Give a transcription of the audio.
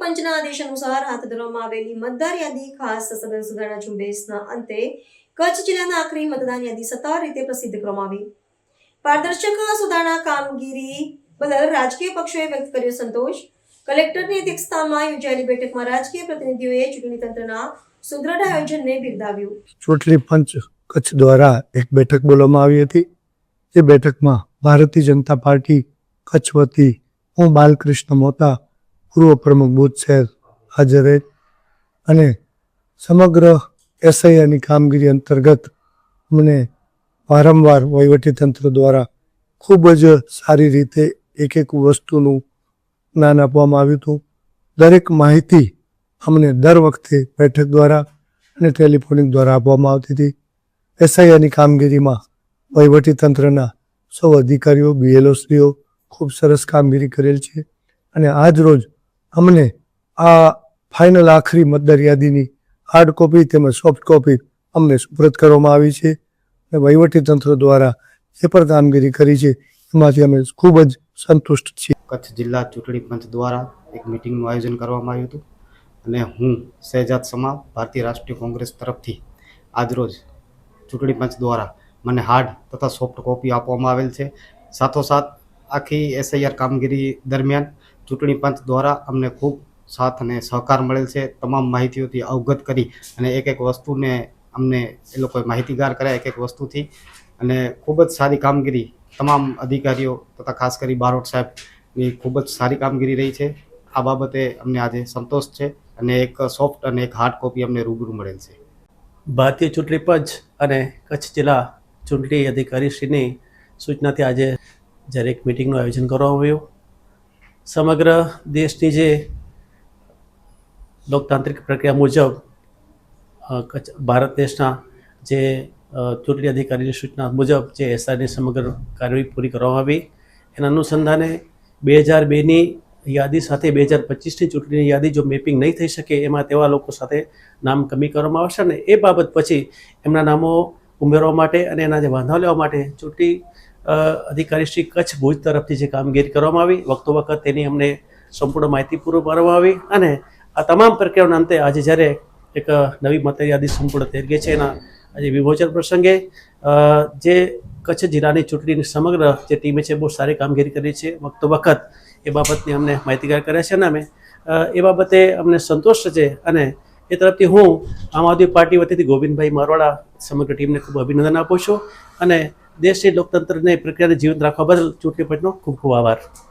પંચના આદેશ અનુસાર હાથ ધરવામાં આવેલી મતદાર યાદી ખાસ સઘન સુધારણા ઝુંબેશના અંતે કચ્છ જિલ્લાના આખરી મતદાન યાદી સત્તાવાર રીતે પ્રસિદ્ધ કરવામાં આવી. પારદર્શક સુધારણા કામગીરી બદલ રાજકીય પક્ષોએ વ્યક્ત કર્યો સંતોષ. કલેક્ટરની અધ્યક્ષતામાં યોજાયેલી બેઠકમાં રાજકીય પ્રતિનિધિઓએ ચૂંટણી તંત્રના સુદ્રઢ આયોજનને બિરદાવ્યું. ચૂંટણી પંચ કચ્છ દ્વારા એક બેઠક બોલવામાં આવી હતી. તે બેઠકમાં ભારતીય જનતા પાર્ટી કચ્છ વતી હું બાલકૃષ્ણ મોતા, પૂર્વ પ્રમુખ બુધ શહેર હાજર અને સમગ્ર એસઆઈઆરની કામગીરી અંતર્ગત અમને વારંવાર વહીવટીતંત્ર દ્વારા ખૂબ જ સારી રીતે એક એક વસ્તુનું જ્ઞાન આપવામાં આવ્યું હતું. દરેક માહિતી અમને દર વખતે બેઠક દ્વારા અને ટેલિફોનિક દ્વારા આપવામાં આવતી હતી. એસઆઈઆરની કામગીરીમાં વહીવટીતંત્રના સૌ અધિકારીઓ, બીએલઓશ્રીઓ ખૂબ સરસ કામગીરી કરેલ છે અને આજ રોજ અમને આ ફાઇનલ આખરી મતદાર યાદીની હાર્ડ કોપી તેમજ સોફ્ટ કોપી અમને સુપરત કરવામાં આવી છે અને વહીવટીતંત્ર દ્વારા જે પણ કામગીરી કરી છે એમાંથી અમે ખૂબ જ સંતુષ્ટ છીએ. કચ્છ જિલ્લા ચૂંટણી પંચ દ્વારા એક મિટિંગનું આયોજન કરવામાં આવ્યું હતું અને હું શહેજાદ સમા ભારતીય રાષ્ટ્રીય કોંગ્રેસ તરફથી આજરોજ ચૂંટણી પંચ દ્વારા મને હાર્ડ તથા સોફ્ટ કોપી આપવામાં આવેલ છે. સાથોસાથ આખી એસઆઈઆર કામગીરી દરમિયાન ચૂંટણી પંચ દ્વારા અમને ખૂબ સાથ અને સહકાર મળેલ છે. તમામ માહિતીઓથી અવગત કરી અને એક એક વસ્તુને અમને એ લોકોએ માહિતીગાર કર્યા એક એક વસ્તુથી અને ખૂબ જ સારી કામગીરી તમામ અધિકારીઓ તથા ખાસ કરી બારોટ સાહેબની ખૂબ જ સારી કામગીરી રહી છે. આ બાબતે અમને આજે સંતોષ છે અને એક સોફ્ટ અને એક હાર્ડ કોપી અમને રૂબરૂ મળેલ છે. ભારતીય ચૂંટણી પંચ અને કચ્છ જિલ્લા ચૂંટણી અધિકારીશ્રીની સૂચનાથી આજે જ્યારે એક મિટિંગનું આયોજન કરવામાં આવ્યું. સમગ્ર દેશની જે લોકતાંત્રિક પ્રક્રિયા મુજબ ભારત દેશના જે ચૂંટણી અધિકારીની સૂચના મુજબ જે એસઆરની સમગ્ર કાર્યવાહી પૂરી કરવામાં આવી એના અનુસંધાને 2002ની યાદી સાથે 2025ની ચૂંટણીની યાદી જો મેપિંગ નહીં થઈ શકે એમાં તેવા લોકો સાથે નામ કમી કરવામાં આવશે ને એ બાબત પછી એમના નામો ઉમેરવા માટે અને એના જે વાંધા લેવા માટે ચૂંટણી અધિકારી શ્રી કચ્છ ભુજ તરફથી જે કામગીરી કરવામાં આવી વખત તેની અમને સંપૂર્ણ માહિતી પૂરી પાડવામાં આવી અને આ તમામ પ્રક્રિયાઓના અંતે આજે જ્યારે એક નવી મતદાર યાદી સંપૂર્ણ થઈ ગઈ છે એના આજે વિમોચન પ્રસંગે જે કચ્છ જિલ્લાની ચૂંટણીની સમગ્ર જે ટીમે છે બહુ સારી કામગીરી કરી છે વખત એ બાબતની અમને માહિતીગાર કર્યા છે અને અમે એ બાબતે અમને સંતોષ છે અને એ તરફથી હું આમ આદમી પાર્ટી વતીથી ગોવિંદભાઈ મારવાડા સમગ્ર ટીમને ખૂબ અભિનંદન આપું છું અને દેશની લોકતંત્રની પ્રક્રિયાને જીવંત રાખવા બદલ ચૂંટણી પંચનો ખૂબ ખૂબ આભાર.